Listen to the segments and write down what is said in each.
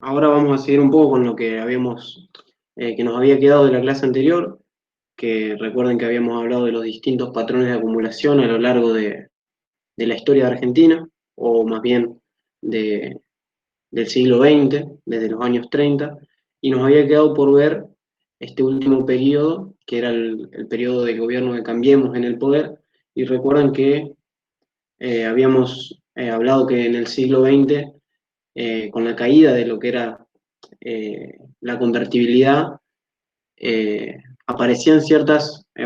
ahora vamos a seguir un poco con lo que que nos había quedado de la clase anterior, que recuerden que habíamos hablado de los distintos patrones de acumulación a lo largo de la historia de Argentina, o más bien de, del siglo XX, desde los años 30, y nos había quedado por ver este último periodo, que era el periodo de gobierno de Cambiemos en el poder, y recuerdan que habíamos hablado que en el siglo XX, con la caída de lo que era la convertibilidad, aparecían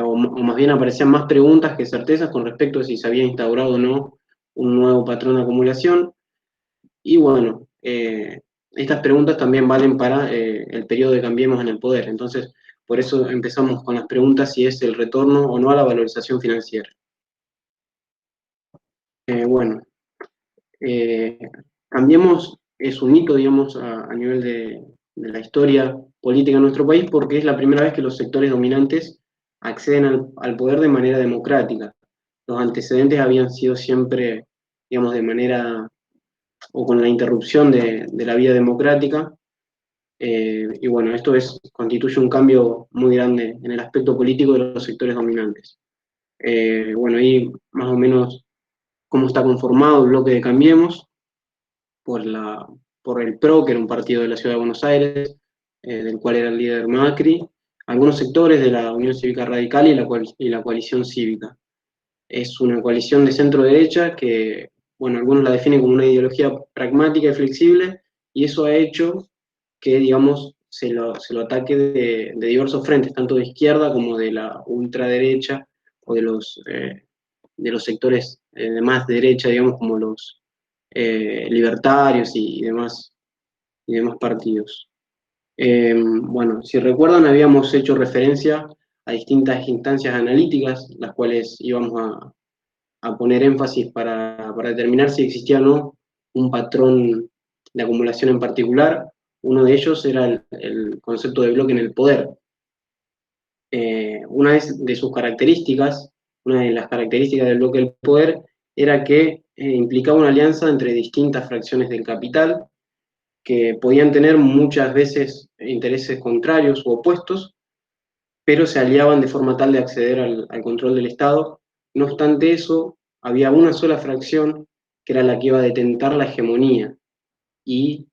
o más bien aparecían más preguntas que certezas con respecto a si se había instaurado o no un nuevo patrón de acumulación. Y bueno, estas preguntas también valen para el periodo de Cambiemos en el poder. Entonces, por eso empezamos con las preguntas si es el retorno o no a la valorización financiera. Bueno, eh, Cambiemos es un hito, digamos, a nivel de la historia política de nuestro país porque es la primera vez que los sectores dominantes acceden al poder de manera democrática. Los antecedentes habían sido siempre, digamos, de manera o con la interrupción de la vía democrática. Y bueno, constituye un cambio muy grande en el aspecto político de los sectores dominantes. Bueno, ahí más o menos cómo está conformado el bloque de Cambiemos por, la, por el PRO, que era un partido de la Ciudad de Buenos Aires, del cual era el líder Macri, algunos sectores de la Unión Cívica Radical y la coalición cívica. Es una coalición de centro-derecha que, bueno, algunos la definen como una ideología pragmática y flexible, y eso ha hecho que, digamos, se lo ataque de diversos frentes, tanto de izquierda como de la ultraderecha o de los sectores de más derecha, digamos, como los libertarios y demás partidos. Bueno, si recuerdan, habíamos hecho referencia a distintas instancias analíticas, las cuales íbamos a poner énfasis para determinar si existía o no un patrón de acumulación en particular. Uno de ellos era el concepto de bloque en el poder. Una de sus características, una de las características del bloque del poder, era que implicaba una alianza entre distintas fracciones del capital que podían tener muchas veces intereses contrarios u opuestos, pero se aliaban de forma tal de acceder al control del Estado. No obstante eso, había una sola fracción que era la que iba a detentar la hegemonía y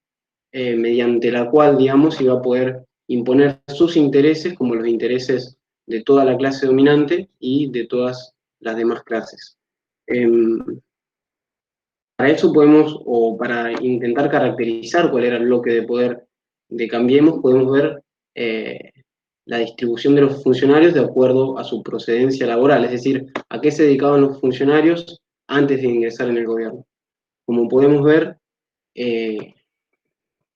mediante la cual, digamos, iba a poder imponer sus intereses como los intereses de toda la clase dominante y de todas las demás clases. Para eso o para intentar caracterizar cuál era el bloque de poder de Cambiemos, podemos ver eh, la distribución de los funcionarios de acuerdo a su procedencia laboral, es decir, a qué se dedicaban los funcionarios antes de ingresar en el gobierno. Como podemos ver, eh,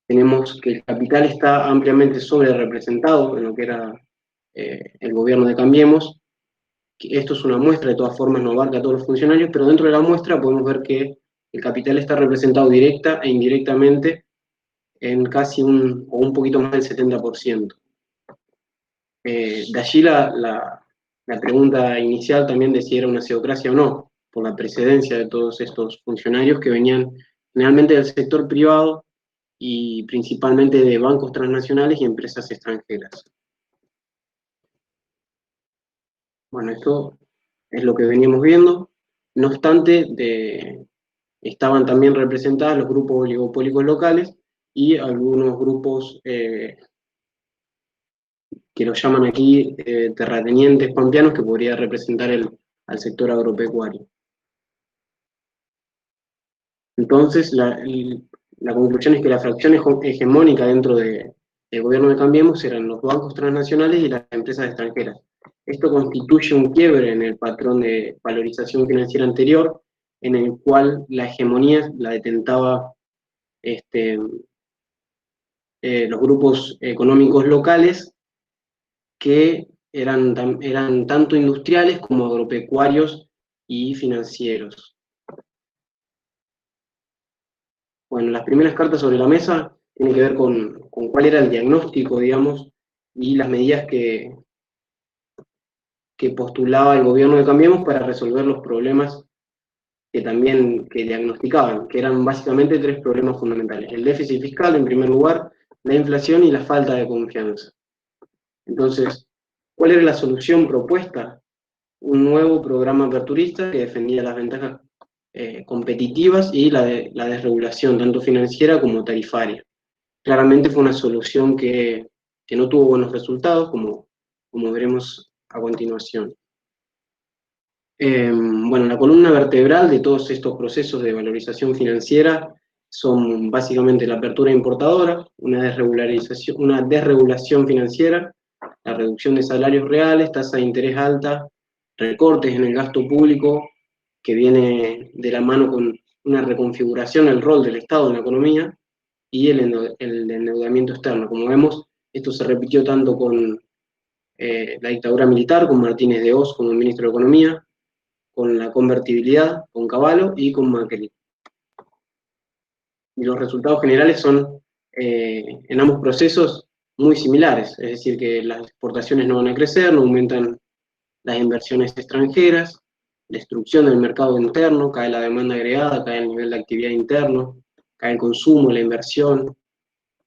tenemos que el capital está ampliamente sobre representado en lo que era el gobierno de Cambiemos. Esto es una muestra, de todas formas no abarca a todos los funcionarios, pero dentro de la muestra podemos ver que el capital está representado directa e indirectamente en casi o un poquito más del 70%. De allí la pregunta inicial también de si era una pseudocracia o no, por la precedencia de todos estos funcionarios que venían generalmente del sector privado y principalmente de bancos transnacionales y empresas extranjeras. Bueno, esto es lo que veníamos viendo. No obstante, estaban también representados los grupos oligopólicos locales y algunos grupos que los llaman aquí terratenientes pampeanos, que podría representar al sector agropecuario. Entonces, la conclusión es que la fracción hegemónica dentro del gobierno de Cambiemos eran los bancos transnacionales y las empresas extranjeras. Esto constituye un quiebre en el patrón de valorización financiera anterior, en el cual la hegemonía la detentaba los grupos económicos locales que eran tanto industriales como agropecuarios y financieros. Bueno, las primeras cartas sobre la mesa tienen que ver con cuál era el diagnóstico, digamos, y las medidas que postulaba el gobierno de Cambiemos para resolver los problemas que diagnosticaban, que eran básicamente tres problemas fundamentales: el déficit fiscal, en primer lugar, la inflación y la falta de confianza. Entonces, ¿cuál era la solución propuesta? Un nuevo programa aperturista que defendía las ventajas competitivas y la desregulación, tanto financiera como tarifaria. Claramente fue una solución que no tuvo buenos resultados, como veremos a continuación. Bueno, la columna vertebral de todos estos procesos de valorización financiera son básicamente la apertura importadora, una desregulación financiera, la reducción de salarios reales, tasa de interés alta, recortes en el gasto público, que viene de la mano con una reconfiguración del rol del Estado en la economía, y el endeudamiento externo. Como vemos, esto se repitió tanto con la dictadura militar, con Martínez de Hoz como ministro de Economía, con la convertibilidad, con Cavallo y con Macri. Y los resultados generales son, en ambos procesos, muy similares, es decir, que las exportaciones no van a crecer, no aumentan las inversiones extranjeras, destrucción del mercado interno, cae la demanda agregada, cae el nivel de actividad interno, cae el consumo, la inversión,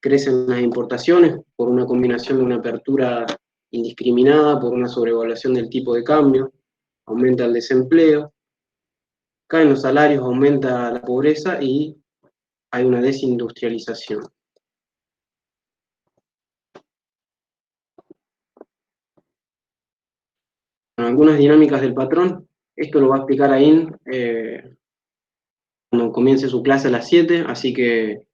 crecen las importaciones por una combinación de una apertura indiscriminada, por una sobrevaluación del tipo de cambio, aumenta el desempleo, caen los salarios, aumenta la pobreza y hay una desindustrialización. Algunas dinámicas del patrón, esto lo va a explicar Ain cuando comience su clase a las 7, así que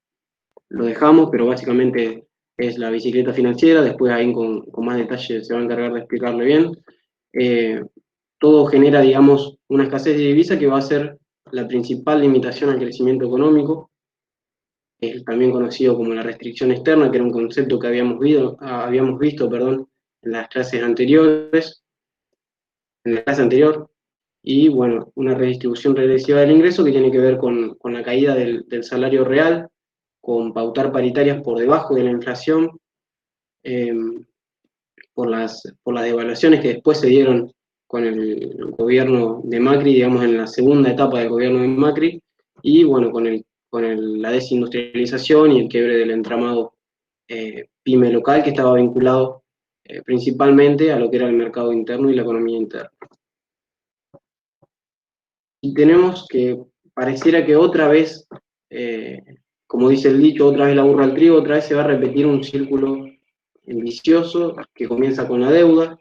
lo dejamos, pero básicamente es la bicicleta financiera, después Ain con más detalle se va a encargar de explicarle bien. Todo genera, digamos, una escasez de divisa que va a ser la principal limitación al crecimiento económico, también conocido como la restricción externa, que era un concepto que habíamos visto en las clases anteriores, en la clase anterior, y bueno, una redistribución regresiva del ingreso que tiene que ver con la caída del salario real, con pautar paritarias por debajo de la inflación, eh, por las devaluaciones que después se dieron con el gobierno de Macri, digamos en la segunda etapa del gobierno de Macri, y bueno, la desindustrialización y el quiebre del entramado pyme local, que estaba vinculado principalmente a lo que era el mercado interno y la economía interna. Y tenemos que, pareciera que otra vez, como dice el dicho, otra vez la burra al trigo, otra vez se va a repetir un círculo vicioso que comienza con la deuda,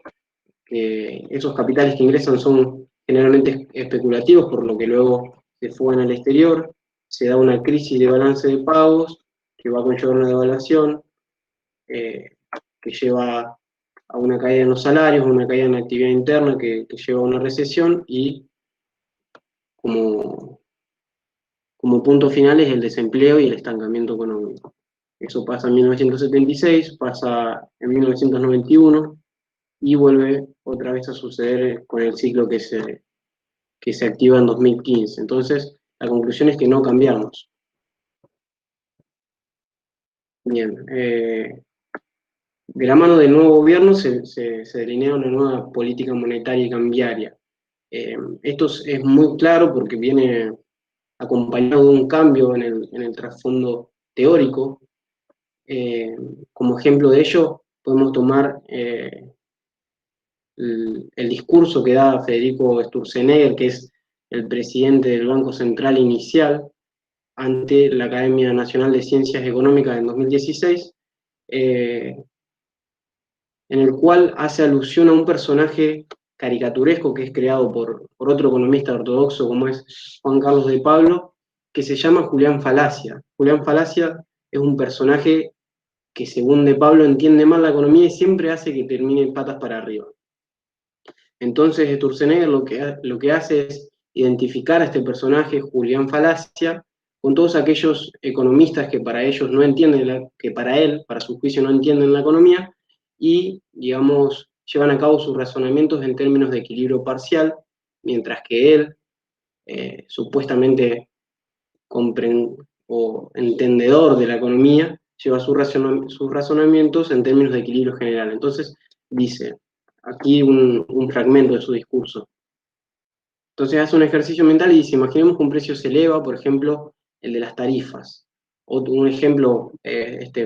que esos capitales que ingresan son generalmente especulativos, por lo que luego se fugan al exterior, se da una crisis de balance de pagos, que va a conllevar una devaluación, que lleva a una caída en los salarios, a una caída en la actividad interna, que lleva a una recesión, y como punto final es el desempleo y el estancamiento económico. Eso pasa en 1976, pasa en 1991 y vuelve otra vez a suceder con el ciclo que se activa en 2015. Entonces, la conclusión es que no cambiamos. Bien, de la mano del nuevo gobierno se delinea una nueva política monetaria y cambiaria. Esto es muy claro porque viene acompañado de un cambio en el trasfondo teórico. Como ejemplo de ello, podemos tomar el discurso que da Federico Sturzenegger, que es el presidente del Banco Central inicial, ante la Academia Nacional de Ciencias Económicas en 2016, en el cual hace alusión a un personaje caricaturesco que es creado por otro economista ortodoxo como es Juan Carlos de Pablo, que se llama Julián Falacia. Julián Falacia es un personaje que, según de Pablo, entiende mal la economía y siempre hace que termine patas para arriba. Entonces Sturzenegger lo que hace es identificar a este personaje, Julián Falacia, con todos aquellos economistas que para ellos no entienden, que para él, para su juicio, no entienden la economía, y, digamos, llevan a cabo sus razonamientos en términos de equilibrio parcial, mientras que él, supuestamente o entendedor de la economía, lleva sus razonamientos en términos de equilibrio general. Entonces, dice, aquí un fragmento de su discurso: Entonces hace un ejercicio mental y dice, imaginemos que un precio se eleva, por ejemplo, el de las tarifas. Un ejemplo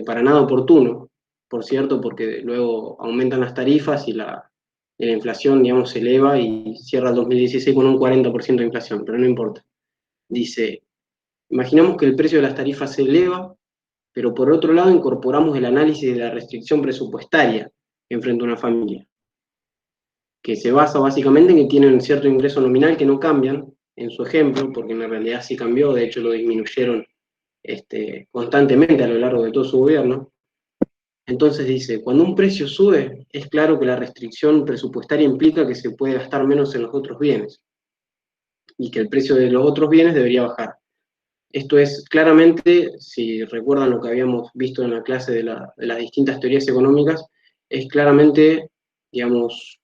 para nada oportuno, por cierto, porque luego aumentan las tarifas y la inflación, digamos, se eleva y cierra el 2016 con un 40% de inflación, pero no importa. Dice, imaginamos que el precio de las tarifas se eleva, pero por otro lado incorporamos el análisis de la restricción presupuestaria que enfrenta una familia, que se basa básicamente en que tienen cierto ingreso nominal que no cambian, en su ejemplo, porque en realidad sí cambió, de hecho lo disminuyeron constantemente a lo largo de todo su gobierno. Entonces dice, cuando un precio sube, es claro que la restricción presupuestaria implica que se puede gastar menos en los otros bienes y que el precio de los otros bienes debería bajar. Esto es claramente, si recuerdan lo que habíamos visto en la clase de las distintas teorías económicas, es claramente, digamos,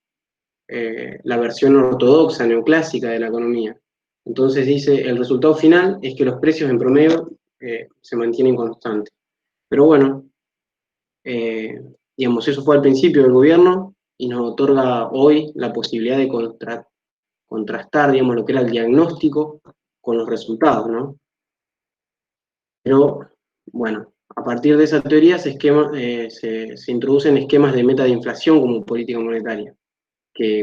la versión ortodoxa, neoclásica de la economía. Entonces dice, el resultado final es que los precios en promedio se mantienen constantes. Pero bueno, eh, digamos, eso fue al principio del gobierno y nos otorga hoy la posibilidad de contrastar, digamos, lo que era el diagnóstico con los resultados, ¿no? Pero, bueno, a partir de esa teoría se introducen esquemas de meta de inflación como política monetaria,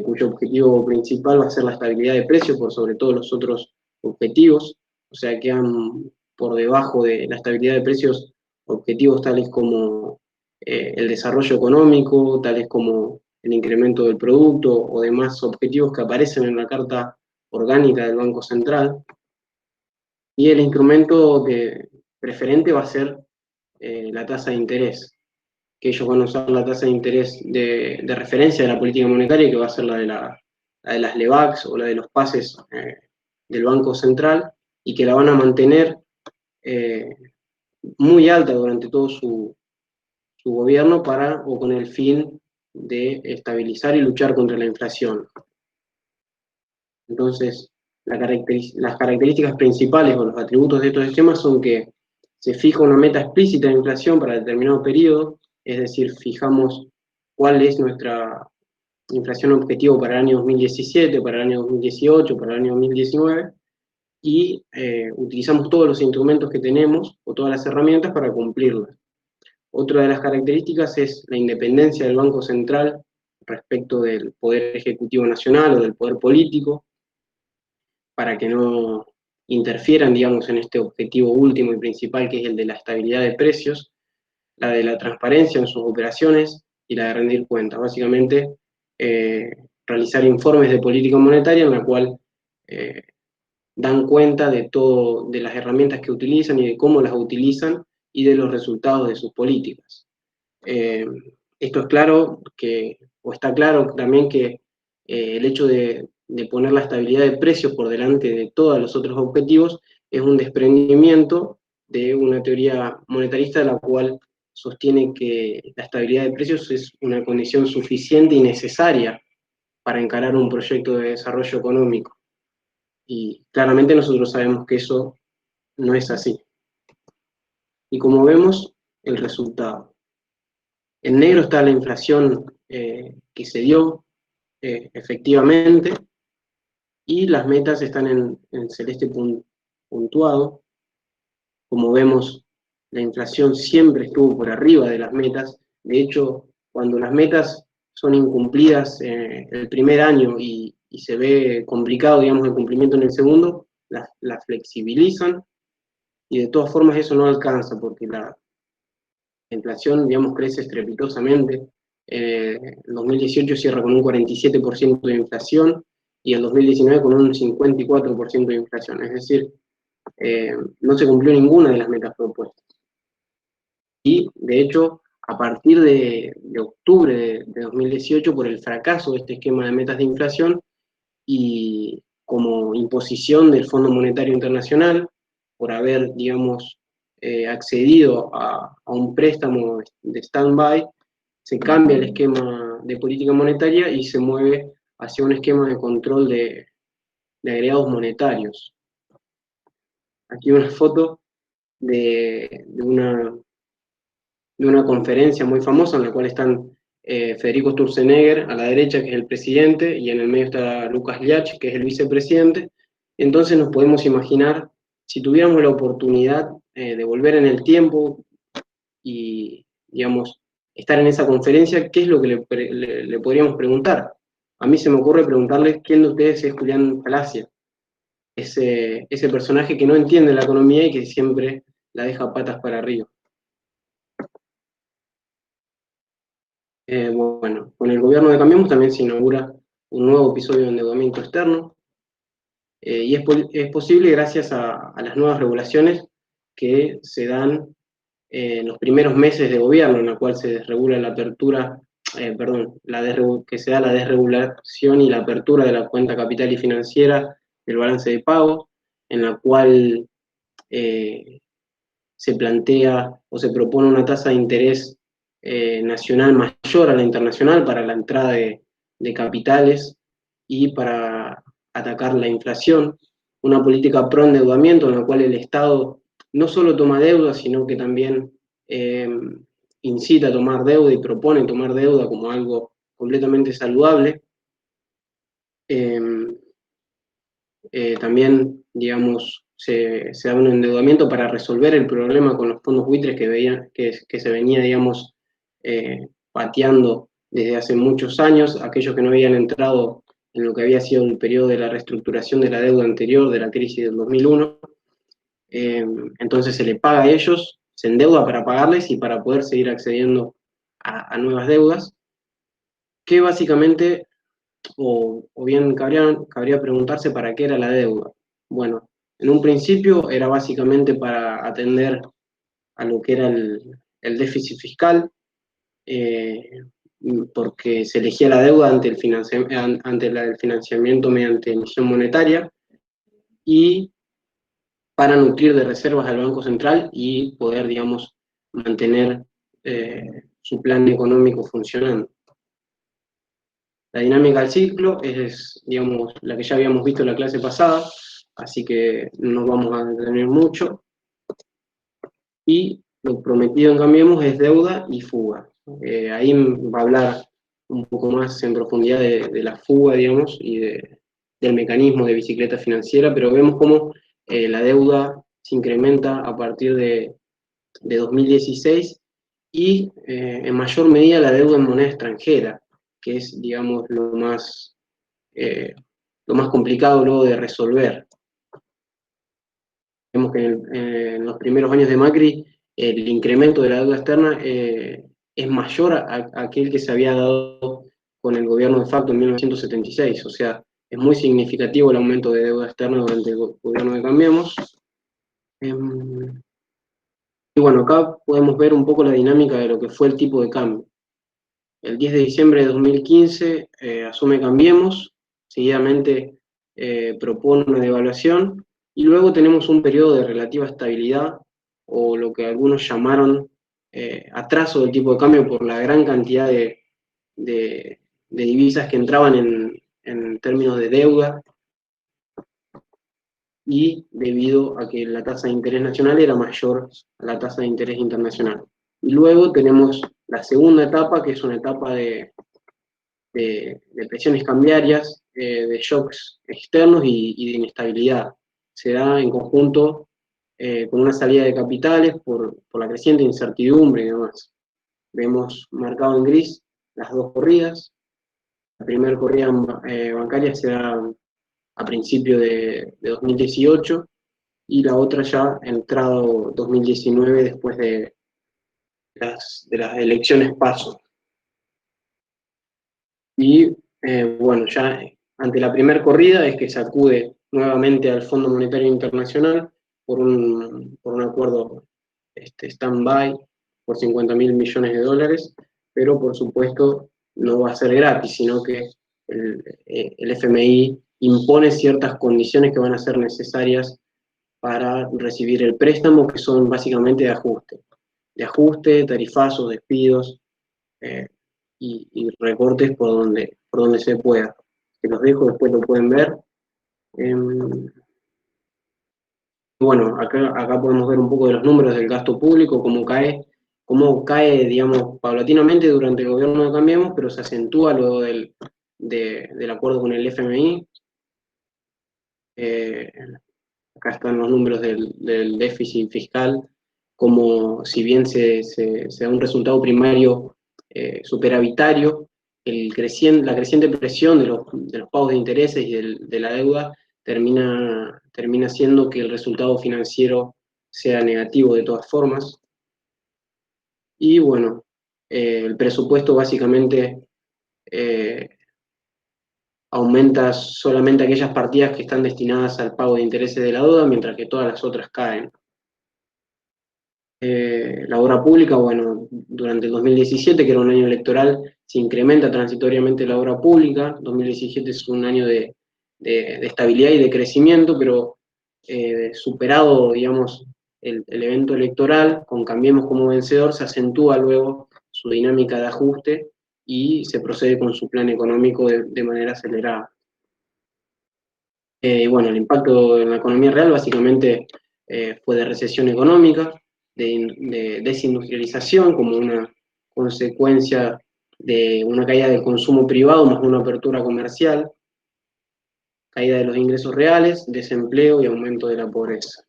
cuyo objetivo principal va a ser la estabilidad de precios por sobre todos los otros objetivos, o sea, quedan por debajo de la estabilidad de precios objetivos tales como el desarrollo económico, tales como el incremento del producto o demás objetivos que aparecen en la Carta Orgánica del Banco Central. Y el instrumento preferente va a ser la tasa de interés, que ellos van a usar la tasa de interés de referencia de la política monetaria, que va a ser la de las LEVAX o la de los pases del Banco Central, y que la van a mantener eh, muy alta durante todo su gobierno o con el fin de estabilizar y luchar contra la inflación. Entonces, las características principales o los atributos de estos esquemas son que se fija una meta explícita de inflación para determinado periodo, es decir, fijamos cuál es nuestra inflación objetivo para el año 2017, para el año 2018, para el año 2019, y utilizamos todos los instrumentos que tenemos o todas las herramientas para cumplirlas. Otra de las características es la independencia del Banco Central respecto del Poder Ejecutivo Nacional o del Poder Político, para que no interfieran, digamos, en este objetivo último y principal que es el de la estabilidad de precios, la de la transparencia en sus operaciones y la de rendir cuentas. Básicamente, eh, realizar informes de política monetaria en la cual eh, dan cuenta de todo, de las herramientas que utilizan y de cómo las utilizan y de los resultados de sus políticas. Eh, Esto es claro o está claro también que el hecho de poner la estabilidad de precios por delante de todos los otros objetivos es un desprendimiento de una teoría monetarista, la cual sostiene que la estabilidad de precios es una condición suficiente y necesaria para encarar un proyecto de desarrollo económico. Y claramente nosotros sabemos que eso no es así. Y como vemos, el resultado. En negro está la inflación que se dio efectivamente, y las metas están en celeste puntuado. Como vemos, la inflación siempre estuvo por arriba de las metas. De hecho, cuando las metas son incumplidas el primer año y se ve complicado, digamos, el cumplimiento en el segundo, las flexibilizan, y de todas formas eso no alcanza porque la inflación, digamos, crece estrepitosamente. El 2018 cierra con un 47% de inflación y el 2019 con un 54% de inflación. Es decir, no se cumplió ninguna de las metas propuestas. Y, de hecho, a partir de octubre de 2018, por el fracaso de este esquema de metas de inflación y como imposición del Fondo Monetario Internacional, por haber, digamos, accedido a un préstamo de stand-by, se cambia el esquema de política monetaria y se mueve hacia un esquema de control de agregados monetarios. Aquí una foto de una conferencia muy famosa en la cual están Federico Sturzenegger a la derecha, que es el presidente, y en el medio está Lucas Liach, que es el vicepresidente. Entonces nos podemos imaginar, si tuviéramos la oportunidad de volver en el tiempo y, digamos, estar en esa conferencia, ¿qué es lo que le podríamos preguntar? A mí se me ocurre preguntarle quién de ustedes es Julián Palacia, ese personaje que no entiende la economía y que siempre la deja patas para arriba. Bueno, con el gobierno de Cambiemos también se inaugura un nuevo episodio de endeudamiento externo, y es posible gracias a las nuevas regulaciones que se dan en los primeros meses de gobierno, en la cual se desregula la apertura, perdón, que se da la desregulación y la apertura de la cuenta capital y financiera del balance de pago, en la cual se plantea o se propone una tasa de interés nacional mayor a la internacional para la entrada de capitales y para atacar la inflación, una política pro endeudamiento en la cual el Estado no solo toma deuda, sino que también incita a tomar deuda y propone tomar deuda como algo completamente saludable. También, digamos, se da un endeudamiento para resolver el problema con los fondos buitres que se venía, digamos, pateando desde hace muchos años, aquellos que no habían entrado en lo que había sido el periodo de la reestructuración de la deuda anterior, de la crisis del 2001. Entonces se le paga a ellos, se endeuda para pagarles y para poder seguir accediendo a nuevas deudas, que básicamente, o bien cabría preguntarse para qué era la deuda. Bueno, en un principio era básicamente para atender a lo que era el déficit fiscal, eh, porque se elegía la deuda ante el financiamiento mediante emisión monetaria y para nutrir de reservas al Banco Central y poder, digamos, mantener su plan económico funcionando. La dinámica del ciclo es, digamos, la que ya habíamos visto en la clase pasada, así que no vamos a detener mucho. Y lo prometido en Cambiemos es deuda y fuga. Ahí va a hablar un poco más en profundidad de la fuga, digamos, y del mecanismo de bicicleta financiera, pero vemos cómo la deuda se incrementa a partir de 2016 y en mayor medida la deuda en moneda extranjera, que es, digamos, lo más complicado luego de resolver. Vemos que en los primeros años de Macri el incremento de la deuda externa es mayor a aquel que se había dado con el gobierno de facto en 1976, o sea, es muy significativo el aumento de deuda externa durante el gobierno de Cambiemos. Y bueno, acá podemos ver un poco la dinámica de lo que fue el tipo de cambio. El 10 de diciembre de 2015 asume Cambiemos, seguidamente propone una devaluación y luego tenemos un periodo de relativa estabilidad o lo que algunos llamaron atraso del tipo de cambio por la gran cantidad de divisas que entraban en términos de deuda y debido a que la tasa de interés nacional era mayor a la tasa de interés internacional. Y luego tenemos la segunda etapa, que es una etapa de presiones cambiarias, de shocks externos y de inestabilidad. Se da en conjunto con una salida de capitales por la creciente incertidumbre y demás. Vemos marcado en gris las dos corridas. La primera corrida bancaria se da a principios de 2018 y la otra ya entrado 2019 después de las elecciones PASO. Y bueno, ya ante la primera corrida es que se acude nuevamente al Fondo Monetario Internacional por un acuerdo stand-by por 50.000 millones de dólares, pero por supuesto no va a ser gratis, sino que el FMI impone ciertas condiciones que van a ser necesarias para recibir el préstamo, que son básicamente de ajuste, tarifazos, despidos, y recortes por donde se pueda. Que los dejo, después lo pueden ver. Bueno, acá podemos ver un poco de los números del gasto público, cómo cae cómo cae, digamos, paulatinamente durante el gobierno de Cambiemos, pero se acentúa luego del acuerdo con el FMI. Eh, Acá están los números del déficit fiscal, como si bien se da un resultado primario superavitario, la creciente presión de los pagos de intereses y de la deuda termina haciendo que el resultado financiero sea negativo de todas formas. Y bueno, el presupuesto básicamente eh, aumenta solamente aquellas partidas que están destinadas al pago de intereses de la deuda, mientras que todas las otras caen. La obra pública, bueno, durante el 2017, que era un año electoral, se incrementa transitoriamente la obra pública. 2017 es un año de estabilidad y de crecimiento, pero superado, digamos, el evento electoral, con Cambiemos como vencedor, se acentúa luego su dinámica de ajuste y se procede con su plan económico de manera acelerada. Bueno, el impacto en la economía real básicamente fue de recesión económica, de desindustrialización como una consecuencia de una caída del consumo privado más una apertura comercial, caída de los ingresos reales, desempleo y aumento de la pobreza.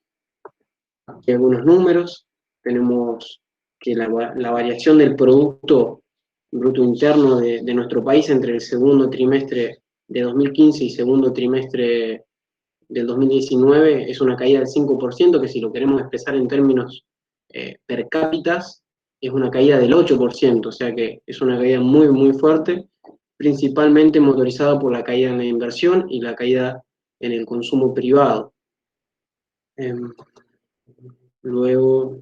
Aquí algunos números. Tenemos que la variación del Producto Bruto Interno de nuestro país entre el segundo trimestre de 2015 y segundo trimestre del 2019 es una caída del 5%, que si lo queremos expresar en términos per cápitas, es una caída del 8%, o sea que es una caída muy, muy fuerte, principalmente motorizada por la caída en la inversión y la caída en el consumo privado. Luego,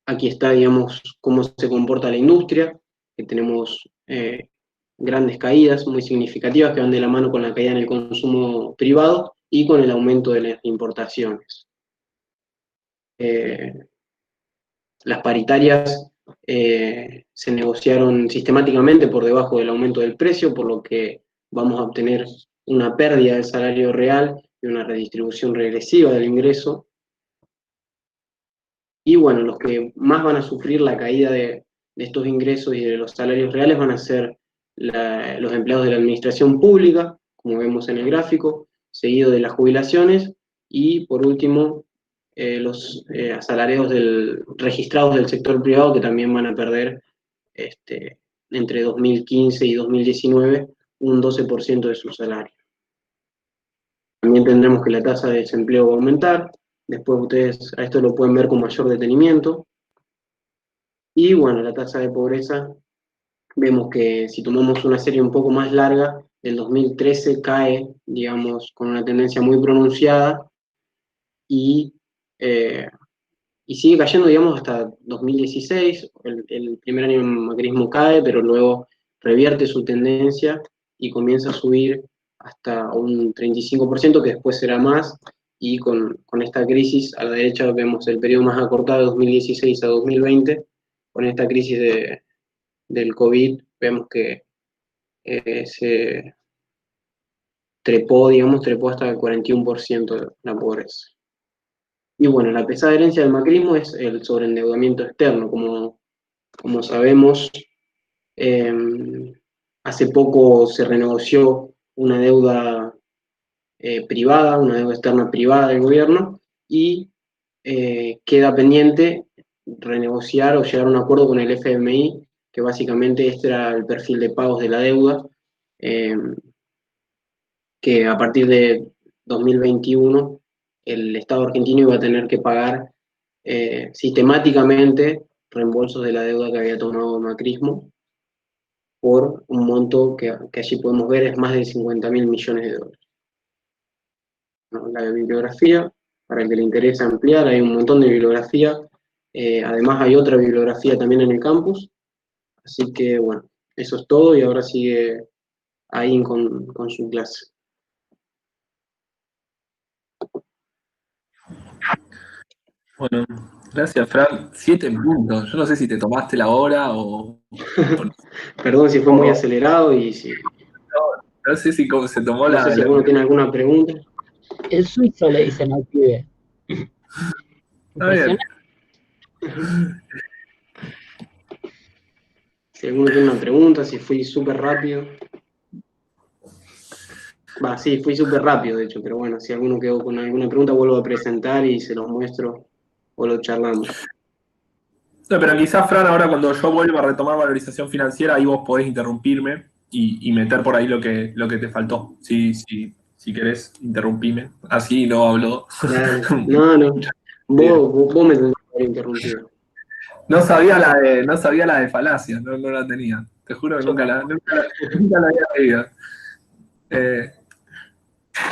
aquí está, digamos, cómo se comporta la industria, que tenemos grandes caídas muy significativas que van de la mano con la caída en el consumo privado y con el aumento de las importaciones. Las paritarias se negociaron sistemáticamente por debajo del aumento del precio, por lo que vamos a obtener una pérdida del salario real y una redistribución regresiva del ingreso. Y bueno, los que más van a sufrir la caída de estos ingresos y de los salarios reales van a ser los empleados de la administración pública, como vemos en el gráfico, seguido de las jubilaciones y por último los asalariados registrados del sector privado que también van a perder entre 2015 y 2019 un 12% de su salario. También tendremos que la tasa de desempleo va a aumentar. Después ustedes a esto lo pueden ver con mayor detenimiento. Y bueno, la tasa de pobreza, vemos que si tomamos una serie un poco más larga, el 2013 cae, digamos, con una tendencia muy pronunciada y, eh, y sigue cayendo, digamos, hasta 2016. El primer año el macrismo cae, pero luego revierte su tendencia y comienza a subir hasta un 35%, que después será más, y con esta crisis, a la derecha vemos el periodo más acortado de 2016 a 2020, con esta crisis del COVID, vemos que se trepó hasta el 41% de la pobreza. Y bueno, la pesada herencia del macrismo es el sobreendeudamiento externo, como sabemos, hace poco se renegoció una deuda privada, una deuda externa privada del gobierno, y queda pendiente renegociar o llegar a un acuerdo con el FMI, que básicamente este era el perfil de pagos de la deuda, que a partir de 2021 el Estado argentino iba a tener que pagar sistemáticamente reembolsos de la deuda que había tomado el macrismo, por un monto que allí podemos ver es más de 50.000 millones de dólares. ¿No? La bibliografía, para el que le interesa ampliar, hay un montón de bibliografía. Además hay otra bibliografía también en el campus. Así que bueno, eso es todo y ahora sigue ahí con su clase. Bueno, gracias, Fran. 7 puntos. Yo no sé si te tomaste la hora o... Perdón si fue muy acelerado y si... No sé si cómo se tomó No sé si alguno tiene alguna pregunta. El suizo le dicen al pibe. Está bien. Si alguno tiene una pregunta, si fui súper rápido. Sí, fui súper rápido, de hecho, pero bueno, si alguno quedó con alguna pregunta, vuelvo a presentar y se los muestro o lo charlamos. No, pero quizás, Fran, ahora cuando yo vuelva a retomar valorización financiera, ahí vos podés interrumpirme y meter por ahí lo que te faltó. Si querés, interrumpime. Así no hablo. Dale. No. Vos me tendrías que haber interrumpido. No sabía la de falacia, no la tenía. Te juro que nunca la había leído.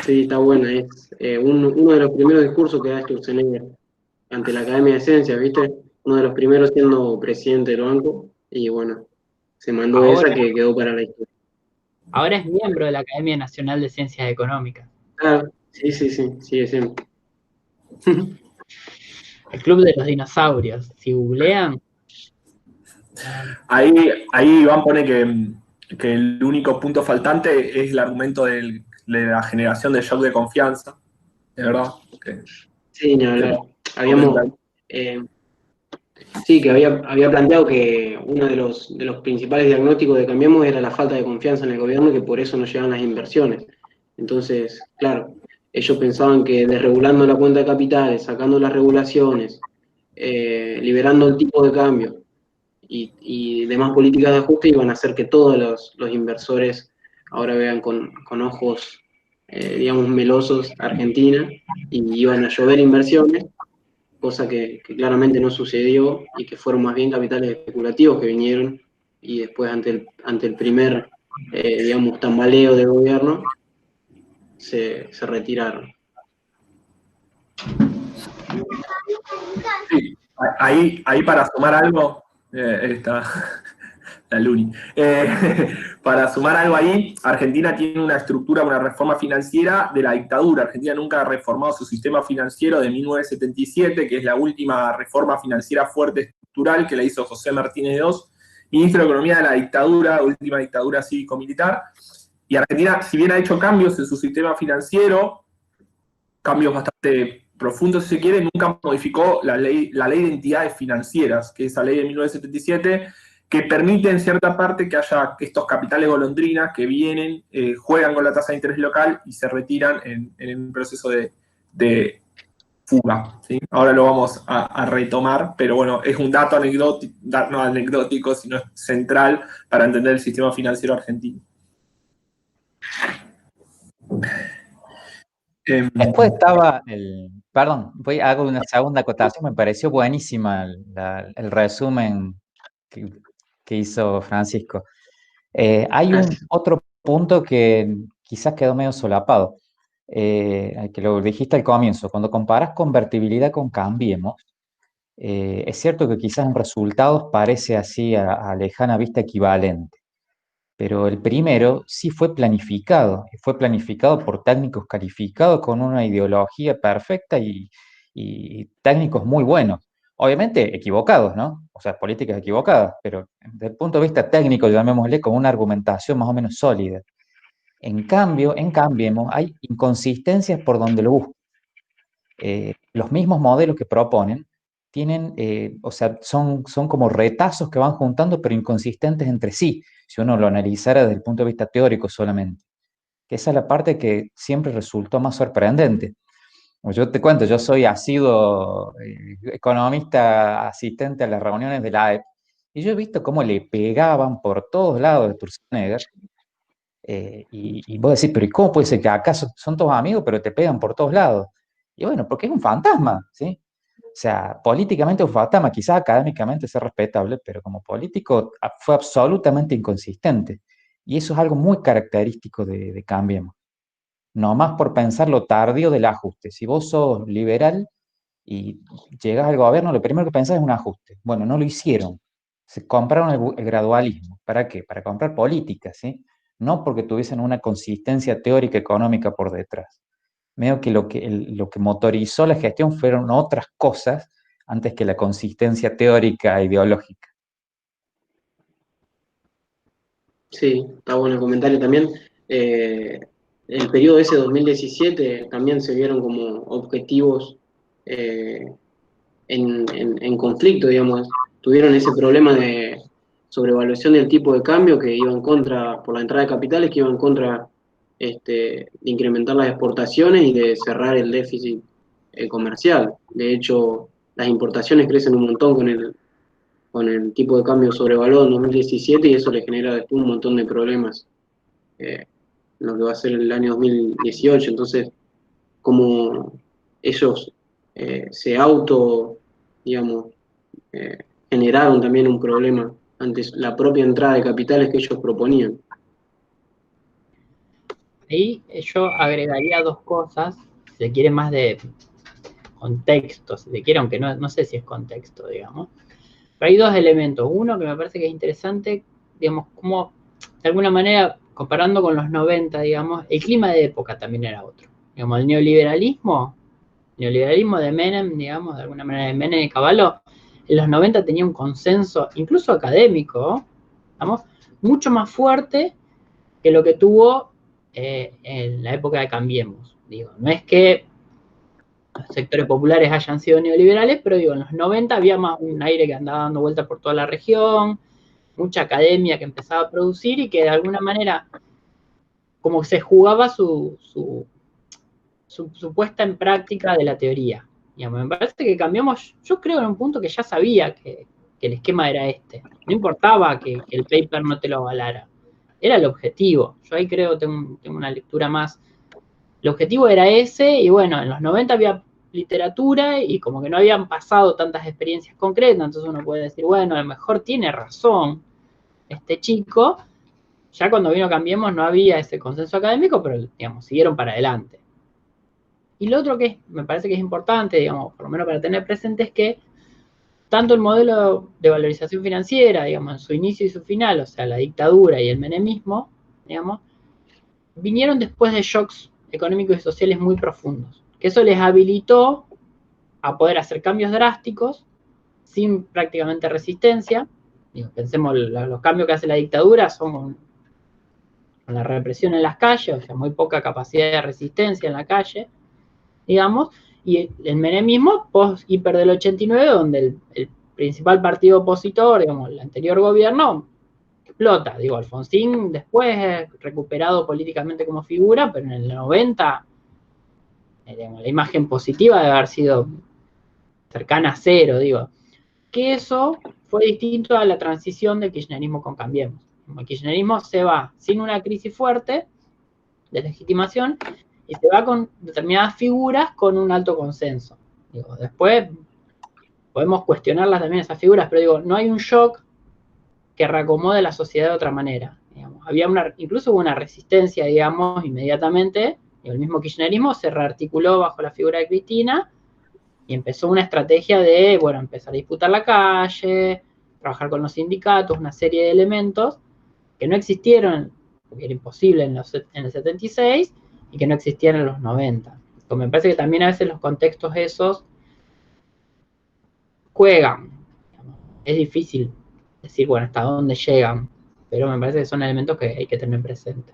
Sí, está buena. Es uno de los primeros discursos que da Sturzenegger ante la Academia de Ciencias, ¿viste? Uno de los primeros siendo presidente del banco. Y bueno, se mandó esa Ahora, que quedó para la historia. ahora es miembro de la Academia Nacional de Ciencias Económicas. Claro, sí, sigue siendo. El Club de los Dinosaurios. Si googlean, Ahí Iván pone que el único punto faltante es el argumento de la generación de shock de confianza. ¿De verdad? Sí, ni hablar. Habíamos, sí, que había planteado que uno de los principales diagnósticos de Cambiemos era la falta de confianza en el gobierno y que por eso no llegan las inversiones. Entonces, claro, ellos pensaban que desregulando la cuenta de capitales, sacando las regulaciones, liberando el tipo de cambio y demás políticas de ajuste iban a hacer que todos los inversores ahora vean con ojos, digamos, melosos a Argentina y iban a llover inversiones, cosa que claramente no sucedió y que fueron más bien capitales especulativos que vinieron y después ante el primer, digamos, tambaleo del gobierno, se retiraron. Sí, ahí para sumar algo, está la Luni. Para sumar algo ahí, Argentina tiene una estructura, una reforma financiera de la dictadura. Argentina nunca ha reformado su sistema financiero de 1977, que es la última reforma financiera fuerte estructural que la hizo José Martínez II, ministro de Economía de la dictadura, última dictadura cívico-militar. Y Argentina, si bien ha hecho cambios en su sistema financiero, cambios bastante profundos si se quiere, nunca modificó la ley de entidades financieras, que es esa ley de 1977, que permite en cierta parte que haya estos capitales golondrinas que vienen, juegan con la tasa de interés local y se retiran en un proceso de fuga. ¿Sí? Ahora lo vamos a retomar, pero bueno, es un dato anecdótico, no anecdótico, sino central para entender el sistema financiero argentino. Después estaba perdón, hago una segunda acotación, me pareció buenísima el resumen que hizo Francisco. Hay otro punto que quizás quedó medio solapado, que lo dijiste al comienzo, cuando comparas convertibilidad con Cambiemos, es cierto que quizás en resultados parece así a lejana vista equivalente. Pero el primero sí fue planificado por técnicos calificados con una ideología perfecta y técnicos muy buenos. Obviamente equivocados, ¿no? O sea, políticas equivocadas, pero desde el punto de vista técnico, llamémosle con una argumentación más o menos sólida. En cambio, en Cambiemos hay inconsistencias por donde lo buscan. Los mismos modelos que proponen tienen, o sea, son como retazos que van juntando, pero inconsistentes entre sí, si uno lo analizara desde el punto de vista teórico solamente. Que esa es la parte que siempre resultó más sorprendente. Como yo te cuento, yo soy asiduo economista asistente a las reuniones de la AEP, y yo he visto cómo le pegaban por todos lados de Sturzenegger, y vos decís, pero ¿y cómo puede ser que acaso son todos amigos, pero te pegan por todos lados? Y bueno, porque es un fantasma, ¿sí? O sea, políticamente es un fantasma, quizás académicamente sea respetable, pero como político fue absolutamente inconsistente. Y eso es algo muy característico de Cambiemos. No más por pensar lo tardío del ajuste. Si vos sos liberal y llegas al gobierno, lo primero que pensás es un ajuste. Bueno, no lo hicieron. Se compraron el gradualismo. ¿Para qué? Para comprar políticas, ¿sí? No porque tuviesen una consistencia teórica económica por detrás. Veo que lo que motorizó la gestión fueron otras cosas antes que la consistencia teórica e ideológica. Sí, está bueno el comentario también. El periodo ese 2017 también se vieron como objetivos en conflicto, digamos. Tuvieron ese problema sobrevaluación del tipo de cambio que iba en contra, por la entrada de capitales, que iba en contra de incrementar las exportaciones y de cerrar el déficit comercial. De hecho, las importaciones crecen un montón con el tipo de cambio sobrevaluado en 2017 y eso le genera después un montón de problemas en lo que va a ser el año 2018. Entonces, como ellos se digamos, generaron también un problema ante la propia entrada de capitales que ellos proponían. Ahí yo agregaría dos cosas, si se quiere más de contexto, si se quiere, aunque no sé si es contexto, digamos. Pero hay dos elementos. Uno que me parece que es interesante, digamos, como de alguna manera, comparando con los 90, digamos, el clima de época también era otro. Digamos, el neoliberalismo de Menem, digamos, de alguna manera de Menem y Cavallo, en los 90 tenía un consenso, incluso académico, digamos, mucho más fuerte que lo que tuvo en la época de Cambiemos. Digo, no es que los sectores populares hayan sido neoliberales, pero digo, en los 90 había más un aire que andaba dando vueltas por toda la región, mucha academia que empezaba a producir y que de alguna manera como se jugaba su puesta en práctica de la teoría. Digamos, me parece que cambiamos, yo creo en un punto que ya sabía que el esquema era este. No importaba que el paper no te lo avalara. Era el objetivo. Yo ahí creo, tengo una lectura más. El objetivo era ese, y bueno, en los 90 había literatura y como que no habían pasado tantas experiencias concretas, entonces uno puede decir, bueno, a lo mejor tiene razón este chico. Ya cuando vino Cambiemos no había ese consenso académico, pero digamos, siguieron para adelante. Y lo otro que me parece que es importante, digamos, por lo menos para tener presente, es que tanto el modelo de valorización financiera, digamos, en su inicio y su final, o sea, la dictadura y el menemismo, digamos, vinieron después de shocks económicos y sociales muy profundos, que eso les habilitó a poder hacer cambios drásticos sin prácticamente resistencia. Digo, pensemos, los cambios que hace la dictadura son con la represión en las calles, o sea, muy poca capacidad de resistencia en la calle, digamos, y el menemismo post-hiper del 89, donde el principal partido opositor, digamos, el anterior gobierno, explota. Digo, Alfonsín después recuperado políticamente como figura, pero en el 90, digamos, la imagen positiva debe haber sido cercana a cero, digo. Que eso fue distinto a la transición del kirchnerismo con Cambiemos. El kirchnerismo se va sin una crisis fuerte de legitimación y se va con determinadas figuras con un alto consenso. Digo, después podemos cuestionarlas también esas figuras, pero digo, no hay un shock que reacomode la sociedad de otra manera. Digamos. Incluso hubo una resistencia, digamos, inmediatamente, y el mismo kirchnerismo se rearticuló bajo la figura de Cristina y empezó una estrategia de, bueno, empezar a disputar la calle, trabajar con los sindicatos, una serie de elementos que no existieron, porque era imposible en el 76, y que no existían en los 90. Entonces, me parece que también a veces los contextos esos juegan. Es difícil decir, bueno, hasta dónde llegan, pero me parece que son elementos que hay que tener presente.